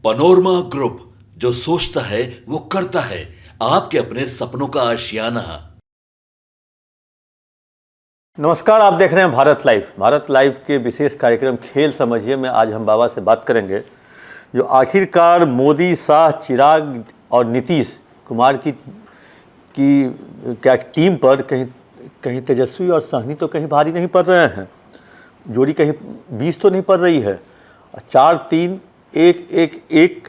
Panorama group, जो सोचता है वो करता है। आपके अपने सपनों का आशियाना। नमस्कार, आप देख रहे हैं भारत लाइव। भारत लाइव के विशेष कार्यक्रम खेल समझिए में आज हम बाबा से बात करेंगे, जो आखिरकार मोदी, शाह, चिराग और नीतीश कुमार की क्या टीम पर कहीं तेजस्वी और सहनी तो कहीं भारी नहीं पड़ रहे हैं, जोड़ी कहीं 20 तो नहीं पड़ रही है। 4-3-1-1-1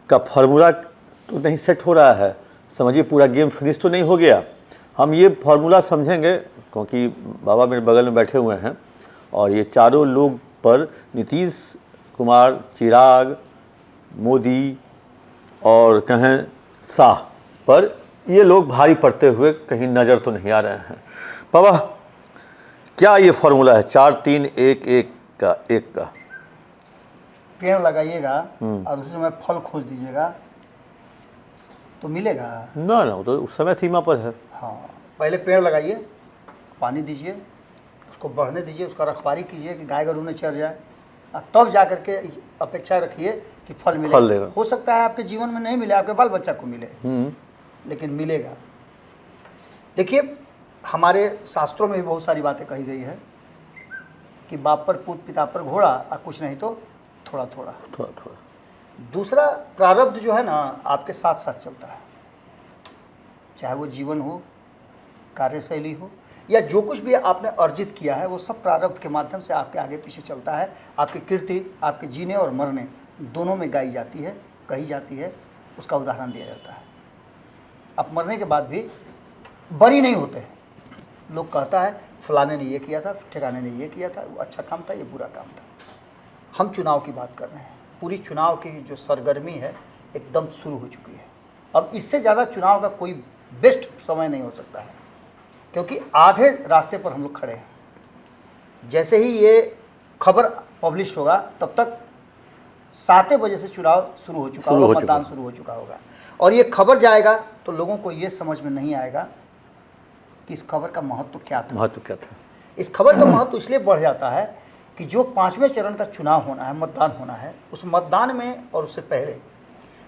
का फार्मूला तो नहीं सेट हो रहा है। समझिए पूरा गेम फिनिश तो नहीं हो गया। हम ये फार्मूला समझेंगे क्योंकि बाबा मेरे बगल में बैठे हुए हैं और ये चारों लोग पर नीतीश कुमार, चिराग, मोदी और कहें शाह पर ये लोग भारी पड़ते हुए कहीं नज़र तो नहीं आ रहे हैं। बाबा, क्या ये फार्मूला है 4-3-1-1 का? पेड़ लगाइएगा और उसी समय फल खोज दीजिएगा तो मिलेगा ना, वो तो उस समय सीमा पर है। हाँ, पहले पेड़ लगाइए, पानी दीजिए, उसको बढ़ने दीजिए, उसका रखवारी कीजिए कि गाय गरू न चढ़ जाए, और तब जा करके अपेक्षा रखिए कि फल मिलेगा। हो सकता है आपके जीवन में नहीं मिले, आपके बाल बच्चा को मिले, लेकिन मिलेगा। देखिए, हमारे शास्त्रों में भी बहुत सारी बातें कही गई है कि बाप पर पूत, पिता पर घोड़ा, और कुछ नहीं तो थोड़ा थोड़ा। दूसरा, प्रारब्ध जो है ना आपके साथ साथ चलता है, चाहे वो जीवन हो, कार्यशैली हो, या जो कुछ भी आपने अर्जित किया है वो सब प्रारब्ध के माध्यम से आपके आगे पीछे चलता है। आपकी कीर्ति आपके जीने और मरने दोनों में गाई जाती है, कही जाती है, उसका उदाहरण दिया जाता है। आप मरने के बाद भी बरी नहीं होते हैं। लोग कहता है फलाने ने ये किया था, ठिकाने ने ये किया था, वो अच्छा काम था, ये बुरा काम था। हम चुनाव की बात कर रहे हैं। पूरी चुनाव की जो सरगर्मी है एकदम शुरू हो चुकी है। अब इससे ज़्यादा चुनाव का कोई बेस्ट समय नहीं हो सकता है, क्योंकि आधे रास्ते पर हम लोग खड़े हैं। जैसे ही ये खबर पब्लिश होगा तब तक 7 बजे से चुनाव शुरू हो चुका होगा, मतदान शुरू हो चुका होगा। और ये खबर जाएगा तो लोगों को ये समझ में नहीं आएगा कि इस खबर का महत्व क्या था। इस खबर का महत्व इसलिए बढ़ जाता है कि जो 5वें चरण का चुनाव होना है, मतदान होना है, उस मतदान में और उससे पहले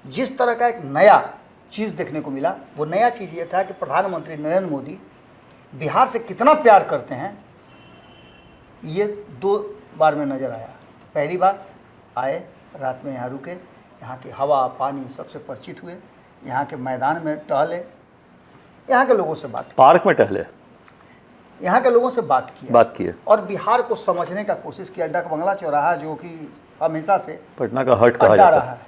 जिस तरह का एक नया चीज़ देखने को मिला, वो नया चीज़ ये था कि प्रधानमंत्री नरेंद्र मोदी बिहार से कितना प्यार करते हैं, ये 2 बार में नज़र आया। पहली बार आए, रात में यहाँ रुके, यहाँ की हवा पानी सबसे परिचित हुए, यहाँ के मैदान में टहले, यहाँ के लोगों से बात, पार्क में टहले, यहाँ के लोगों से बात किए और बिहार को समझने का कोशिश किया। डाक बंगला चौराहा जो कि हमेशा से पटना का हट कहा जाता रहा है,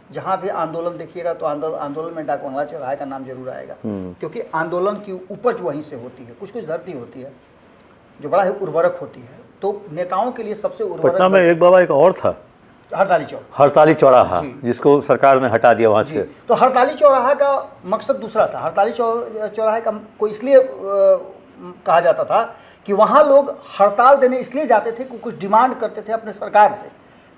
जहाँ भी आंदोलन देखिएगा तो आंदोलन में डाक बंगला चौराहे का नाम जरूर आएगा, क्योंकि आंदोलन की उपज वहीं से होती है। कुछ धरती होती है जो बड़ा ही उर्वरक होती है, तो नेताओं के लिए सबसे उर्वरक। पटना में एक बाबा एक और था, हड़ताली चौराहा, जिसको सरकार ने हटा दिया वहाँ से। तो हड़ताली चौराहा का मकसद दूसरा था। हड़ताली चौराहे का को इसलिए कहा जाता था कि वहाँ लोग हड़ताल देने इसलिए जाते थे कि कुछ डिमांड करते थे अपने सरकार से,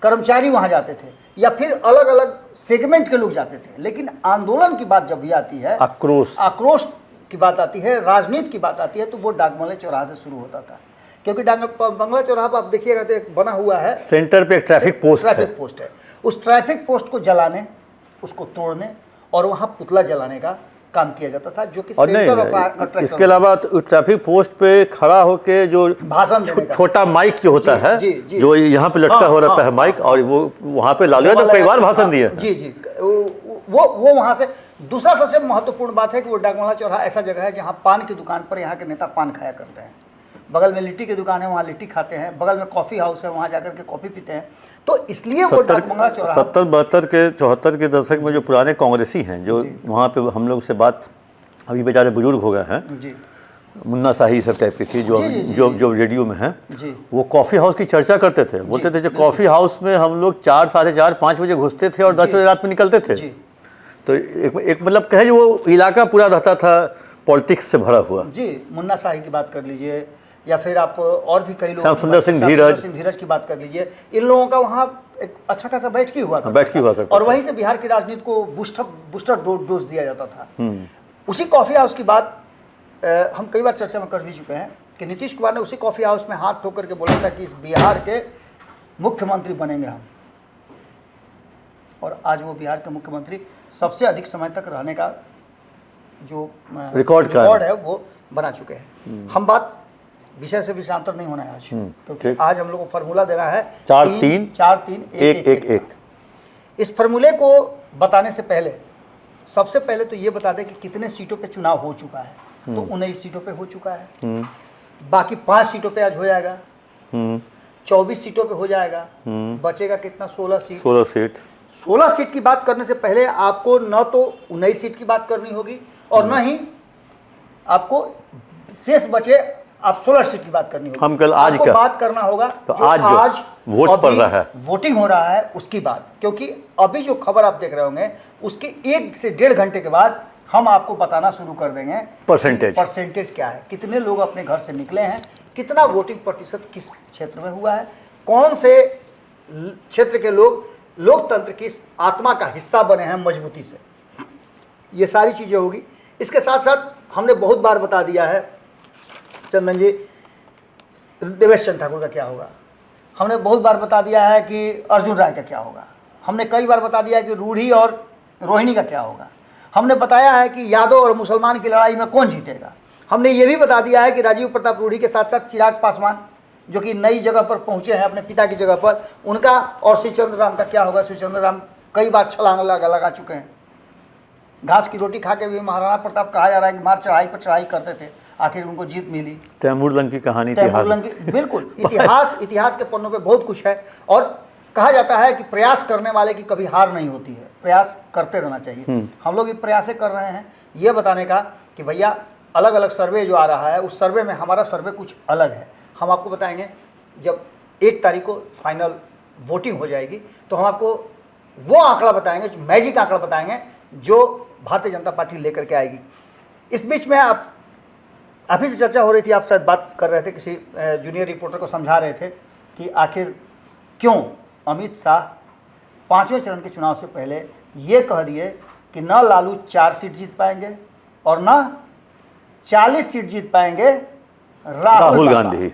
कर्मचारी वहाँ जाते थे, या फिर अलग अलग सेगमेंट के लोग जाते थे। लेकिन आंदोलन की बात जब भी आती है, आक्रोश की बात आती है, राजनीति की बात आती है, तो वो डाक बंगला चौराहा से शुरू होता था। क्योंकि डाक बंगला चौराहा पर आप देखिएगा तो एक बना हुआ है, सेंटर पे एक ट्रैफिक पोस्ट है। उस ट्रैफिक पोस्ट को जलाने, उसको तोड़ने और वहाँ पुतला जलाने का काम किया जाता था, जो कि सेंटर ऑफ अट्रैक्शन। इसके अलावा ट्रैफिक पोस्ट पे खड़ा होके जो भाषण छोटा माइक जो होता है, जो यहाँ पे लटका हो रहता है माइक, और वो वहाँ पे लालू यादव कई बार भाषण दिए। जी, वो वहाँ से। दूसरा सबसे महत्वपूर्ण बात है कि वो डाक बंगला चौराहा ऐसा जगह है जहाँ पान की दुकान पर यहाँ के नेता पान खाया करते हैं, बगल में लिट्टी की दुकान है, वहाँ लिट्टी खाते हैं, बगल में कॉफ़ी हाउस है, वहाँ जाकर के कॉफ़ी पीते हैं। तो इसलिए वो डाक बंगला चौराहा 70-72 के दशक में जो पुराने कांग्रेसी हैं, जो वहाँ पे हम लोग से बात, अभी बेचारे बुजुर्ग हो गए हैं, मुन्ना शाही सब टाइप की थी, जो रेडियो में हैं, वो कॉफ़ी हाउस की चर्चा करते थे। बोलते थे जो कॉफ़ी हाउस में हम लोग 4, 4:30, 5 बजे घुसते थे और 10 बजे रात में निकलते थे। तो एक मतलब कहे जो वो इलाका पूरा रहता था पॉलिटिक्स से भरा हुआ। जी, मुन्ना शाही की बात कर लीजिए, या फिर आप और भी कई लोग, श्याम सुंदर सिंह धीरज की बात कर लीजिए। इन लोगों का वहाँ एक अच्छा खासा बैठकी हुआ था, और वहीं से बिहार की राजनीति को बूस्टर डोज दिया जाता था। उसी कॉफ़ी हाउस की बात हम कई बार चर्चा में कर भी चुके हैं कि नीतीश कुमार ने उसी कॉफ़ी हाउस में हाथ ठोक करके बोला था कि इस बिहार के मुख्यमंत्री बनेंगे हम। और आज वो बिहार के मुख्यमंत्री सबसे अधिक समय तक रहने का जो रिकॉर्ड है वो बना चुके हैं। हम बात विषय से विषयांतर नहीं होना है आज, क्योंकि आज हम लोग को फार्मूला देना है 4-3-1-1-1। इस फार्मूले को बताने से पहले सबसे पहले तो ये बता दें कि कितने सीटों पे चुनाव हो चुका है। तो 19 सीटों पे हो चुका है, बाकी 5 सीटों पे आज हो जाएगा, 24 सीटों पे हो जाएगा, बचेगा कितना 16 सीट। 16 सीट की बात करने से पहले आपको न तो 19 सीट की बात करनी होगी और न ही आपको शेष बचे आप 16 सीट की बात करनी होगी। हम कल आज आपको बात करना होगा तो जो आज वोट पड़ रहा है, वोटिंग हो रहा है उसकी बात, क्योंकि अभी जो खबर आप देख रहे होंगे उसके 1 से 1.5 घंटे के बाद हम आपको बताना शुरू कर देंगे परसेंटेज क्या है, कितने लोग अपने घर से निकले हैं, कितना वोटिंग प्रतिशत किस क्षेत्र में हुआ है, कौन से क्षेत्र के लोग लोकतंत्र की आत्मा का हिस्सा बने हैं मजबूती से। ये सारी चीज़ें होगी। इसके साथ साथ हमने बहुत बार बता दिया है चंदन जी, देवेश चंद्र ठाकुर का क्या होगा, हमने बहुत बार बता दिया है कि अर्जुन राय का क्या होगा, हमने कई बार बता दिया है कि रूढ़ी और रोहिणी का क्या होगा, हमने बताया है कि यादव और मुसलमान की लड़ाई में कौन जीतेगा, हमने ये भी बता दिया है कि राजीव प्रताप रूढ़ी के साथ साथ चिराग पासवान जो कि नई जगह पर पहुंचे हैं अपने पिता की जगह पर, उनका और श्री चंद्र राम का क्या होगा। श्री चंद्र राम कई बार छलांग लगा चुके हैं, घास की रोटी खा के भी महाराणा प्रताप कहा जा रहा है कि मार चढ़ाई पर चढ़ाई करते थे, आखिर उनको जीत मिली। तैमूर लंग की कहानी, बिल्कुल इतिहास के पन्नों पे बहुत कुछ है। और कहा जाता है कि प्रयास करने वाले की कभी हार नहीं होती है, प्रयास करते रहना चाहिए। हम लोग ये प्रयास कर रहे हैं ये बताने का कि भैया अलग अलग सर्वे जो आ रहा है उस सर्वे में हमारा सर्वे कुछ अलग है। हम आपको बताएंगे जब 1 तारीख को फाइनल वोटिंग हो जाएगी तो हम आपको वो आंकड़ा बताएंगे, जो मैजिक आंकड़ा बताएंगे जो भारतीय जनता पार्टी लेकर के आएगी। इस बीच में आप अभी से चर्चा हो रही थी, आप शायद बात कर रहे थे, किसी जूनियर रिपोर्टर को समझा रहे थे कि आखिर क्यों अमित शाह 5वें चरण के चुनाव से पहले ये कह दिए कि न लालू 4 सीट जीत पाएंगे और न 40 सीट जीत पाएंगे राहुल गांधी।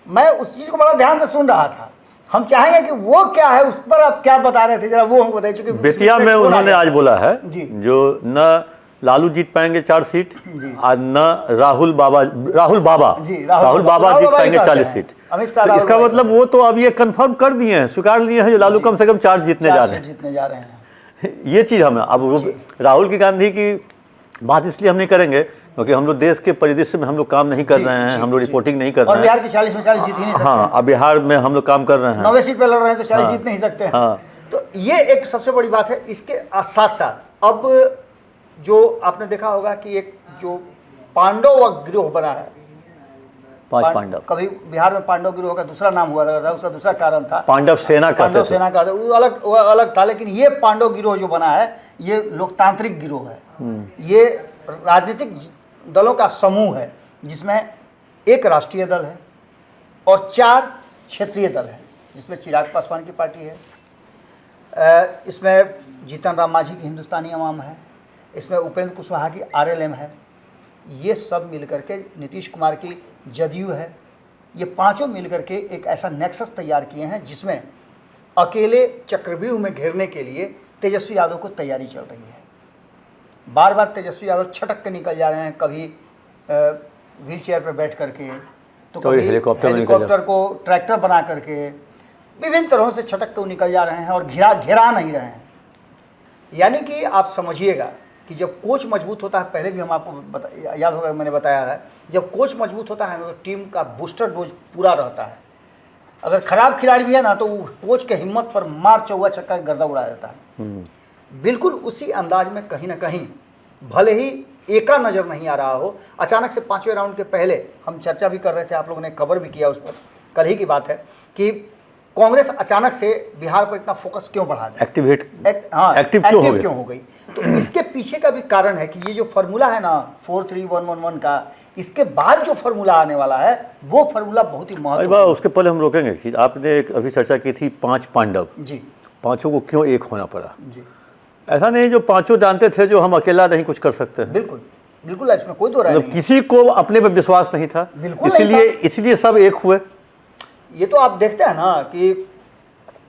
मैं उस चीज़ को बड़ा ध्यान से सुन रहा था। हम चाहेंगे कि वो क्या है उस पर आप क्या बता रहे थे, जरा वो हमको बताइए। चूंकि बेतिया में उन्होंने आज बोला है जी, जो न लालू जीत पाएंगे 4 सीट और न राहुल बाबा जीत पाएंगे 40 सीट। अमित शाह तो इसका मतलब वो तो अब ये कंफर्म कर दिए हैं, स्वीकार लिए हैं जो लालू कम से कम 4 जीतने जा रहे हैं। ये चीज़ हमें अब राहुल गांधी की बात इसलिए हम नहीं करेंगे क्योंकि हम लोग देश के परिदृश्य में हम लोग काम नहीं कर रहे हैं, हम लोग रिपोर्टिंग नहीं कर रहे हैं। और बिहार की 40 में 40 जीत ही नहीं सकते। हाँ, अब बिहार में हम लोग काम कर रहे हैं, 9वें सीट पे लड़ रहे हैं तो 40 जीत नहीं सकते। तो ये एक सबसे बड़ी बात है। इसके साथ साथ अब जो आपने देखा होगा कि एक जो पांडव गिरोह बना है, 5 पांडव, कभी बिहार में पांडव गिरोह का दूसरा नाम हुआ था, उसका दूसरा कारण था, पांडव सेना का वो अलग था। लेकिन ये पांडव गिरोह जो बना है ये लोकतांत्रिक गिरोह है, ये राजनीतिक दलों का समूह है जिसमें एक राष्ट्रीय दल है और 4 क्षेत्रीय दल है, जिसमें चिराग पासवान की पार्टी है, इसमें जीतन राम मांझी की हिंदुस्तानी अवाम है, इसमें उपेंद्र कुशवाहा की RLM है, ये सब मिलकर के नीतीश कुमार की जदयू है। ये पांचों मिलकर के एक ऐसा नेक्सस तैयार किए हैं जिसमें अकेले चक्रव्यूह में घेरने के लिए तेजस्वी यादव को तैयारी चल रही है। बार बार तेजस्वी यादव छटक के निकल जा रहे हैं, कभी व्हील चेयर पर बैठ करके, तो कभी हेलीकॉप्टर को ट्रैक्टर बना करके, विभिन्न तरहों से छटक के निकल जा रहे हैं और घेरा नहीं रहे हैं। यानी कि आप समझिएगा कि जब कोच मजबूत होता है, पहले भी हम आपको याद होगा मैंने बताया है, जब कोच मजबूत होता है ना तो टीम का बूस्टर डोज पूरा रहता है। अगर खराब खिलाड़ी भी है ना तो कोच के हिम्मत पर मार चौवा छक्का गर्दा उड़ा देता है। बिल्कुल उसी अंदाज में कहीं ना कहीं, भले ही एका नज़र नहीं आ रहा हो, अचानक से 5वें राउंड के पहले हम चर्चा भी कर रहे थे, आप लोगों ने कवर भी किया उस पर, कल ही की बात है कि कांग्रेस अचानक से बिहार पर इतना फोकस क्यों बढ़ा दी, एक्टिव क्यों हो गई। तो इसके पीछे का भी कारण है कि ये जो फार्मूला है ना 4-3-1-1-1 का, इसके बाद जो फार्मूला आने वाला है वो फार्मूला बहुत ही महत्वपूर्ण। उसके पहले हम रोकेंगे कि आपने एक अभी चर्चा की थी 5 पांडव जी, पांचों को क्यों एक होना पड़ा जी। ऐसा नहीं, जो पांचों जानते थे जो हम अकेला नहीं कुछ कर सकते हैं। बिल्कुल बिल्कुल, इसमें कोई दो राय नहीं। किसी को अपने पर विश्वास नहीं था, इसलिए सब एक हुए। ये तो आप देखते हैं ना कि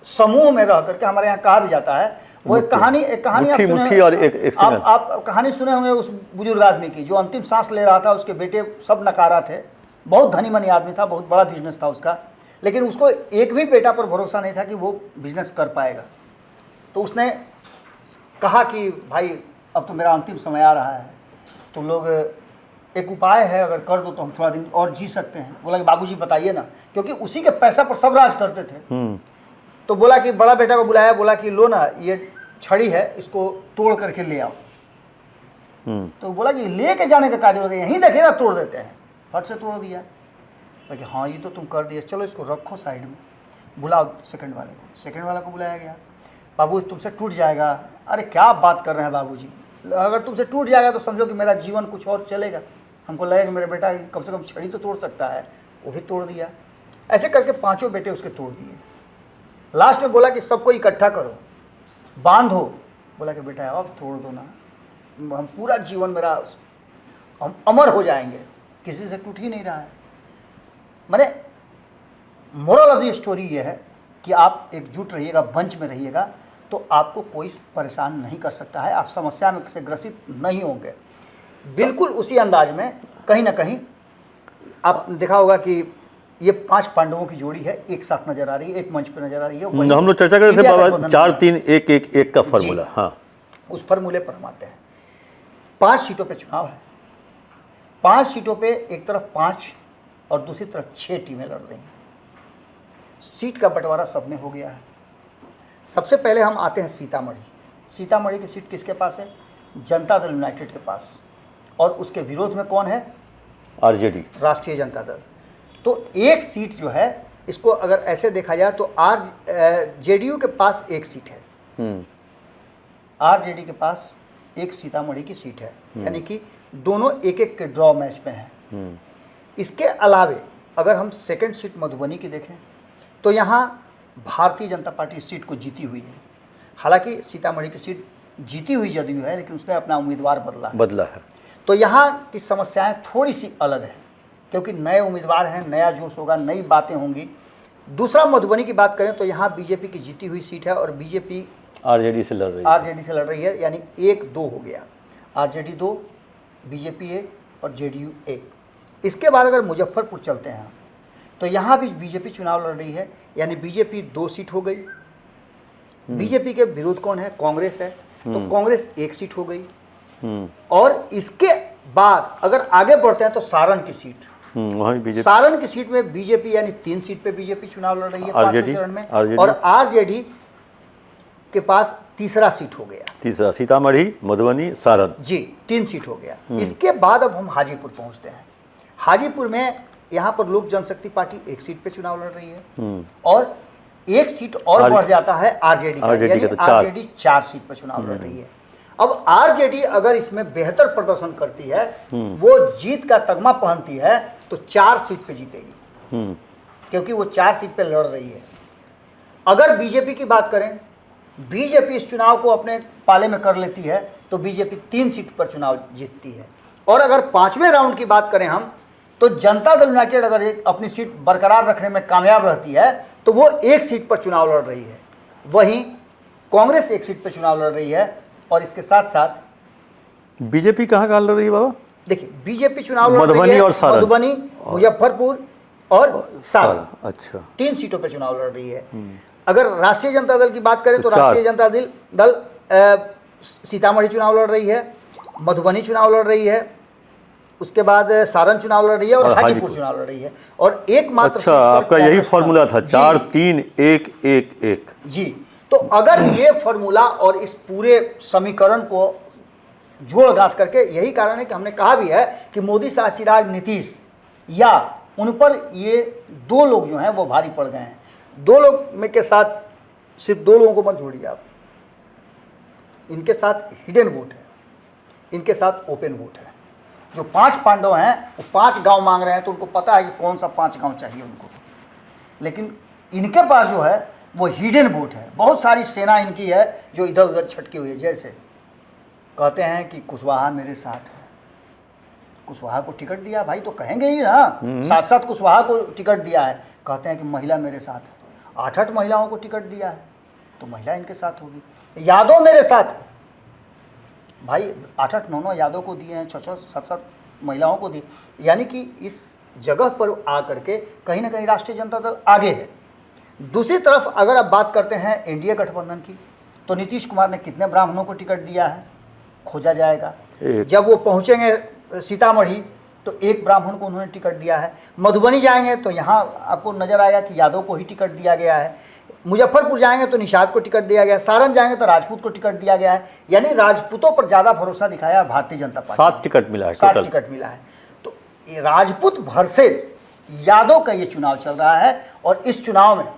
समूह में रह करके, हमारे यहाँ कहा भी जाता है, वो एक कहानी आप सुने मुट्ठी और एक आप कहानी सुने होंगे उस बुजुर्ग आदमी की जो अंतिम सांस ले रहा था, उसके बेटे सब नकारा थे, बहुत धनी मनी आदमी था, बहुत बड़ा बिजनेस था उसका, लेकिन उसको एक भी बेटा पर भरोसा नहीं था कि वो बिजनेस कर पाएगा। तो उसने कहा कि भाई अब तो मेरा अंतिम समय आ रहा है, तुम लोग एक उपाय है, अगर कर दो तो हम थोड़ा दिन और जी सकते हैं। बोला कि बाबूजी बताइए ना, क्योंकि उसी के पैसा पर सब राज करते थे। तो बोला कि बड़ा बेटा को बुलाया, बोला कि लो ना ये छड़ी है, इसको तोड़ करके ले आओ। तो बोला कि लेके जाने का क्या जरूरत है, यहीं देखिए ना तोड़ देते हैं। फट से तोड़ दिया। कि हाँ ये तो तुम कर दिए, चलो इसको रखो साइड में, बुलाओ सेकंड वाले को। सेकंड वाला को बुलाया गया। बाबू तुमसे टूट जाएगा। अरे क्या आप बात कर रहे हैं बाबूजी, अगर तुमसे टूट जाएगा तो समझो कि मेरा जीवन कुछ और चलेगा। हमको लगेगा कि मेरा बेटा कम से कम छड़ी तो तोड़ सकता है। वो भी तोड़ दिया। ऐसे करके पांचों बेटे उसके तोड़ दिए। लास्ट में बोला कि सबको इकट्ठा करो, बांधो। बोला कि बेटा अब तोड़ दो ना, हम पूरा जीवन मेरा हम अमर हो जाएंगे, किसी से टूट ही नहीं रहा है। मैंने मोरल ऑफ द स्टोरी ये है कि आप एकजुट रहिएगा, मंच में रहिएगा, तो आपको कोई परेशान नहीं कर सकता है, आप समस्या में से ग्रसित नहीं होंगे। बिल्कुल उसी अंदाज में कहीं ना कहीं आप देखा होगा कि ये 5 पांडवों की जोड़ी है, एक साथ नजर आ रही है, एक मंच पे नजर आ रही है। हम लोग चर्चा कर रहे थे बाबा 4-3-1-1-1 का फॉर्मूला। हाँ, उस फॉर्मूले पर हम आते हैं। 5 सीटों पे चुनाव है। 5 सीटों पे एक तरफ 5 और दूसरी तरफ 6 टीमें लड़ रही हैं। सीट का बंटवारा सब में हो गया है। सबसे पहले हम आते हैं सीतामढ़ी। सीतामढ़ी की सीट किसके पास है? जनता दल यूनाइटेड के पास। और उसके विरोध में कौन है? आरजेडी, राष्ट्रीय जनता दल। तो एक सीट जो है, इसको अगर ऐसे देखा जाए तो जेडीयू के पास एक सीट है, आरजेडी के पास एक सीतामढ़ी की सीट है, यानी कि दोनों एक एक के ड्रॉ मैच में हैं। इसके अलावे अगर हम सेकंड सीट मधुबनी की देखें तो यहाँ भारतीय जनता पार्टी इस सीट को जीती हुई है। हालांकि सीतामढ़ी की सीट जीती हुई जदयू है, लेकिन उसने अपना उम्मीदवार बदला है। तो यहाँ की समस्याएं थोड़ी सी अलग हैं, क्योंकि नए उम्मीदवार हैं, नया जोश होगा, नई बातें होंगी। दूसरा, मधुबनी की बात करें तो यहाँ बीजेपी की जीती हुई सीट है और बीजेपी आरजेडी से लड़ रही है, यानी 1-2 हो गया। आरजेडी 2, बीजेपी 1 और जेडीयू 1। इसके बाद अगर मुजफ्फरपुर चलते हैं तो यहाँ भी बीजेपी चुनाव लड़ रही है, यानी बीजेपी 2 सीट हो गई। बीजेपी के विरोध कौन है? कांग्रेस है, तो कांग्रेस 1 सीट हो गई। और इसके बाद अगर आगे बढ़ते हैं तो सारण की सीट, सारण की सीट में बीजेपी यानी 3 सीट पे बीजेपी चुनाव लड़ रही है 5वें चरण में, और आरजेडी के पास तीसरा सीट हो गया। तीसरा सीतामढ़ी, मधुबनी, सारण, जी 3 सीट हो गया। इसके बाद अब हम हाजीपुर पहुंचते हैं। हाजीपुर में यहाँ पर लोक जनशक्ति पार्टी 1 सीट पे चुनाव लड़ रही है और 1 सीट और बढ़ जाता है आरजेडी का, यानी आरजेडी 4 सीट पे चुनाव लड़ रही है। अब आरजेडी अगर इसमें बेहतर प्रदर्शन करती है, वो जीत का तगमा पहनती है, तो 4 सीट पे जीतेगी, क्योंकि वो 4 सीट पे लड़ रही है। अगर बीजेपी की बात करें, बीजेपी इस चुनाव को अपने पाले में कर लेती है तो बीजेपी 3 सीट पर चुनाव जीतती है। और अगर 5वें राउंड की बात करें हम, तो जनता दल यूनाइटेड अगर अपनी सीट बरकरार रखने में कामयाब रहती है तो वो 1 सीट पर चुनाव लड़ रही है। वहीं कांग्रेस 1 सीट पर चुनाव लड़ रही है। और इसके साथ साथ बीजेपी कहाँ लड़ रही है बाबा? देखिए, बीजेपी चुनाव लड़ रही है मधुबनी, मुजफ्फरपुर और सारण। अच्छा, 3 सीटों पर चुनाव लड़ रही है। अगर राष्ट्रीय जनता दल की बात करें तो राष्ट्रीय जनता दल सीतामढ़ी चुनाव लड़ रही है, मधुबनी चुनाव लड़ रही है, उसके बाद सारण चुनाव लड़ रही है और हाजीपुर चुनाव लड़ रही है। और एकमात्र अच्छा, आपका यही फॉर्मूला था 4-3-1-1-1। जी, तो अगर ये फॉर्मूला और इस पूरे समीकरण को जोड़ गांठ करके, यही कारण है कि हमने कहा भी है कि मोदी, शाह, चिराग, नीतीश, या उन पर ये 2 लोग जो हैं वो भारी पड़ गए हैं। 2 लोग में के साथ सिर्फ 2 लोगों को मत जोड़िए आप, इनके साथ हिडन वोट है, इनके साथ ओपन वोट है। जो 5 पांडव हैं वो 5 गांव मांग रहे हैं, तो उनको पता है कि कौन सा 5 गांव चाहिए उनको, लेकिन इनके पास जो है वो हिडन वोट है। बहुत सारी सेना इनकी है जो इधर उधर छटकी हुई है। जैसे कहते हैं कि कुशवाहा मेरे साथ है, कुशवाहा को टिकट दिया भाई तो कहेंगे ही ना, साथ साथ कुशवाहा को टिकट दिया है। कहते हैं कि महिला मेरे साथ है, 8-8 महिलाओं को टिकट दिया है, तो महिला इनके साथ होगी। यादव मेरे साथ है भाई, 8-8, 9-9 यादव को दिए हैं, 6-6, 7-7 महिलाओं को दिए, यानी कि इस जगह पर आकर के कहीं ना कहीं राष्ट्रीय जनता दल आगे है। दूसरी तरफ अगर आप बात करते हैं एनडीए गठबंधन की, तो नीतीश कुमार ने कितने ब्राह्मणों को टिकट दिया है, खोजा जाएगा। जब वो पहुंचेंगे सीतामढ़ी तो एक ब्राह्मण को उन्होंने टिकट दिया है। मधुबनी जाएंगे तो यहाँ आपको नजर आएगा कि यादव को ही टिकट दिया गया है। मुजफ्फरपुर जाएंगे तो निषाद को टिकट दिया गया है। सारण जाएंगे तो राजपूत को टिकट दिया गया है। यानी राजपूतों पर ज़्यादा भरोसा दिखाया भारतीय जनता पार्टी। 7 टिकट मिला है, 7 टिकट मिला है। तो ये राजपूत वर्सेस यादव का ये चुनाव चल रहा है, और इस चुनाव में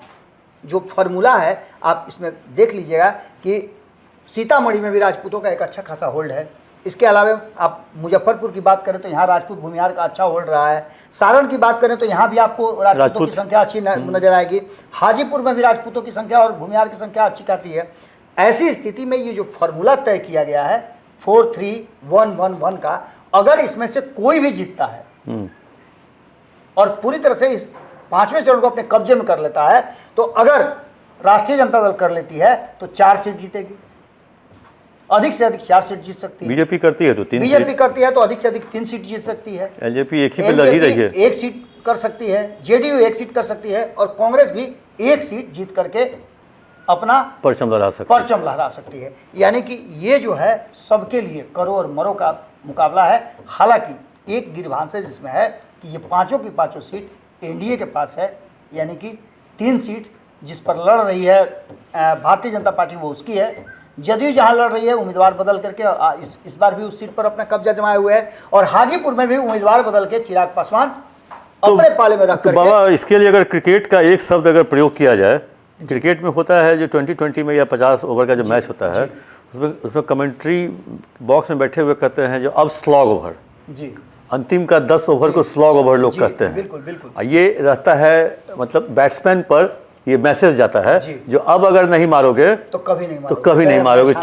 जो फार्मूला है आप इसमें देख लीजिएगा कि सीतामढ़ी में भी राजपूतों का एक अच्छा खासा होल्ड है। इसके अलावा आप मुजफ्फरपुर की बात करें तो यहाँ राजपूत भूमिहार का अच्छा होल्ड रहा है। सारण की बात करें तो यहाँ भी आपको राजपूतों की संख्या अच्छी नजर आएगी। हाजीपुर में भी राजपूतों की संख्या और भूमिहार की संख्या अच्छी खासी है। ऐसी स्थिति में ये जो फार्मूला तय किया गया है 4-3-1-1-1 का, अगर इसमें से कोई भी जीतता है और पूरी तरह से इस 5वें चरण को अपने कब्जे में कर लेता है, तो अगर राष्ट्रीय जनता दल कर लेती है तो 4 सीट जीतेगी, अधिक से अधिक 4 सीट जीत सकती है। बीजेपी करती है तो 3 बीजेपी करती है तो अधिक से अधिक 3 सीट जीत सकती है। एलजेपी एक ही पे लगी रही है, 1 सीट कर सकती है, जेडीयू 1 सीट कर सकती है, और कांग्रेस भी 1 सीट जीत करके अपना परचम लहरा सकती है। यानी कि ये जो है सबके लिए करो और मरो का मुकाबला है। हालांकि एक गिरभान से जिसमें है कि ये पांचों की पांचों सीट एनडीए के पास है, यानी कि 3 सीट जिस पर लड़ रही है भारतीय जनता पार्टी वो उसकी है। जदयू जहां लड़ रही है उम्मीदवार बदल करके इस बार भी उस सीट पर अपना कब्जा जमाए हुए है, और हाजीपुर में भी उम्मीदवार बदल के चिराग पासवान अपने पाले में रख करके। बाबा, इसके लिए अगर क्रिकेट का एक शब्द अगर प्रयोग किया जाए, क्रिकेट में होता है जो 2020 में या 50 ओवर का जो मैच होता है, उसमें कमेंट्री बॉक्स में बैठे हुए कहते हैं जो अब स्लॉग ओवर जी, अंतिम का 10 ओवर को स्लॉग ओवर लोग कहते हैं। बिल्कुल बिल्कुल। ये रहता है, मतलब बैट्समैन पर ये मैसेज जाता है जो अब अगर नहीं मारोगे तो कभी नहीं मारोगे,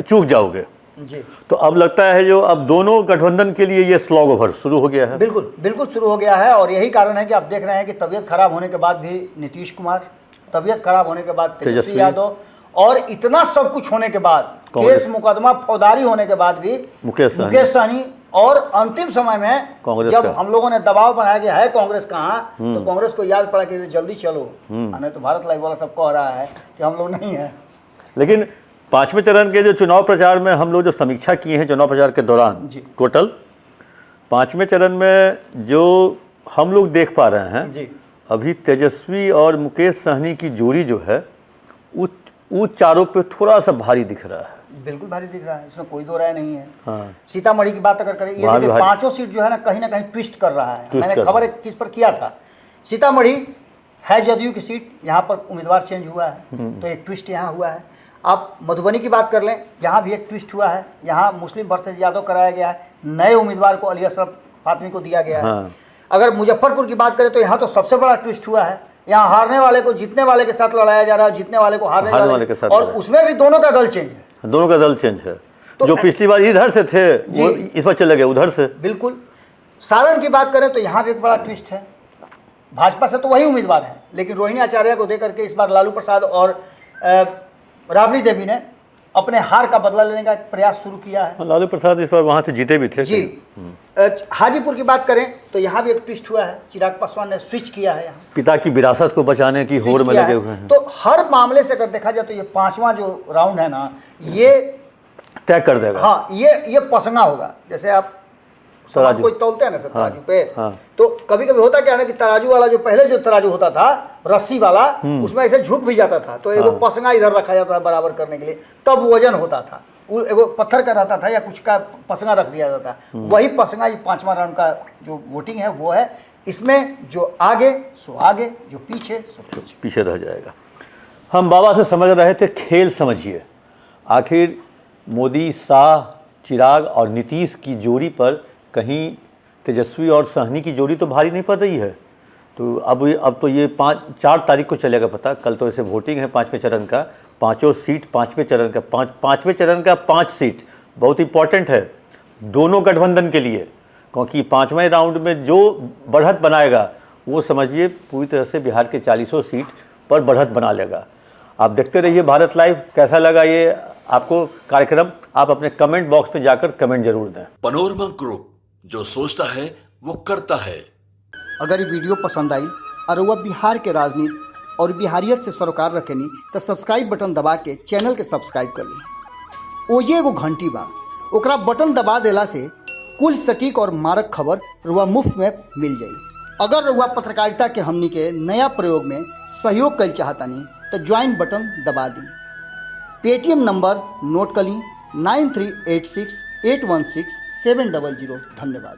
चूक जाओगे जी। तो अब लगता है जो अब दोनों गठबंधन के लिए ये स्लॉग ओवर शुरू हो गया है। बिल्कुल शुरू हो गया है, और यही कारण है कि आप देख रहे हैं कि तबीयत खराब होने के बाद भी नीतीश कुमार, तबीयत खराब होने के बाद तेजस्वी यादव, और इतना सब कुछ होने के बाद, केस मुकदमा फौजदारी होने के बाद भी मुकेश सहनी, और अंतिम समय में जब हम लोगों ने दबाव बनाया कि है कांग्रेस कहाँ, तो कांग्रेस को याद पड़ा कि जल्दी चलो, नहीं तो भारत लाइव वाला सबको कह रहा है कि हम लोग नहीं है। लेकिन 5वें चरण के जो चुनाव प्रचार में हम लोग जो समीक्षा किए हैं चुनाव प्रचार के दौरान, टोटल 5वें चरण में जो हम लोग देख पा रहे हैं जी, अभी तेजस्वी और मुकेश सहनी की जोड़ी जो है वो चारों पे थोड़ा सा भारी दिख रहा है। बिल्कुल भारी दिख रहा है, इसमें कोई दो राय नहीं है। हाँ। सीतामढ़ी की बात अगर करें, ये देखिए 5 सीट जो है ना कहीं ट्विस्ट कर रहा है। मैंने खबर किस पर किया था, सीतामढ़ी है जदयू की सीट, यहाँ पर उम्मीदवार चेंज हुआ है तो एक ट्विस्ट यहाँ हुआ है। आप मधुबनी की बात कर लें, यहाँ भी एक ट्विस्ट हुआ है, यहाँ मुस्लिम वर्सेस यादव कराया गया है, नए उम्मीदवार को अली अशरफ फातमी को दिया गया है। अगर मुजफ्फरपुर की बात करें तो यहाँ तो सबसे बड़ा ट्विस्ट हुआ है, यहाँ हारने वाले को जीतने वाले के साथ लड़ाया जा रहा है, जीतने वाले को हारने वाले के साथ, और उसमें भी दोनों का दल चेंज है। दोनों का दल चेंज है, तो जो पिछली बार इधर से थे वो इस बार चले गए उधर से। बिल्कुल। सारण की बात करें तो यहाँ भी एक बड़ा ट्विस्ट है, भाजपा से तो वही उम्मीदवार है, लेकिन रोहिणी आचार्य को देकर के इस बार लालू प्रसाद और राबड़ी देवी ने अपने हार का बदला लेने का प्रयास शुरू किया है। लालू प्रसाद इस बार वहाँ से जीते भी थे जी। हाजीपुर की बात करें तो यहाँ भी एक ट्विस्ट हुआ है, चिराग पासवान ने स्विच किया है, यहाँ पिता की विरासत को बचाने की होड़ में लगे हुए हैं। तो हर मामले से अगर देखा जाए तो ये 5वां जो राउंड है ना, ये तय कर देगा। हाँ, ये पसंगा होगा। जैसे आप तराजू कोई तौलते हैं ना सर, तराजू पे, तो कभी कभी होता क्या है ना कि तराजू वाला जो पहले जो तराजू होता था रस्सी वाला, उसमें ऐसे झुक भी जाता था, तो एगो पसंगा इधर रखा जाता था बराबर करने के लिए, तब वजन होता था। वो एगो पत्थर का रहता था या कुछ का पसंगा रख दिया जाता था, वही पसंगा ये 5वां राउंड का जो वोटिंग है वो है। इसमें जो आगे सो आगे, जो पीछे सो पीछे रह जाएगा। हम बाबा से समझ रहे थे खेल समझिए, आखिर मोदी, शाह, चिराग और नीतीश की जोड़ी पर कहीं तेजस्वी और सहनी की जोड़ी तो भारी नहीं पड़ रही है। तो अब तो ये 4 तारीख को चलेगा पता, कल तो ऐसे वोटिंग है 5वें चरण का, 5 सीट 5वें चरण का, 5वें चरण का 5 सीट बहुत इंपॉर्टेंट है दोनों गठबंधन के लिए, क्योंकि 5वें राउंड में जो बढ़त बनाएगा वो समझिए पूरी तरह से बिहार के 40 सीट पर बढ़त बना लेगा। आप देखते रहिए भारत लाइव। कैसा लगा ये आपको कार्यक्रम, आप अपने कमेंट बॉक्स में जाकर कमेंट जरूर दें। पनोरमा ग्रुप, जो सोचता है वो करता है। अगर ये वीडियो पसंद आई और वह बिहार के राजनीति और बिहारियत से सरोकार रखेनी तो सब्सक्राइब बटन दबा के चैनल के सब्सक्राइब कर ली। ओजे एगो घंटी बा, ओकरा बटन दबा देला से कुल सटीक और मारक खबर रुआ मुफ्त में मिल जाई। अगर रुआ पत्रकारिता के हमनी के नया प्रयोग में सहयोग कर चाहतानी तो ज्वाइन बटन दबा दी। पेटीएम नंबर नोट कर ली 9386816700। धन्यवाद।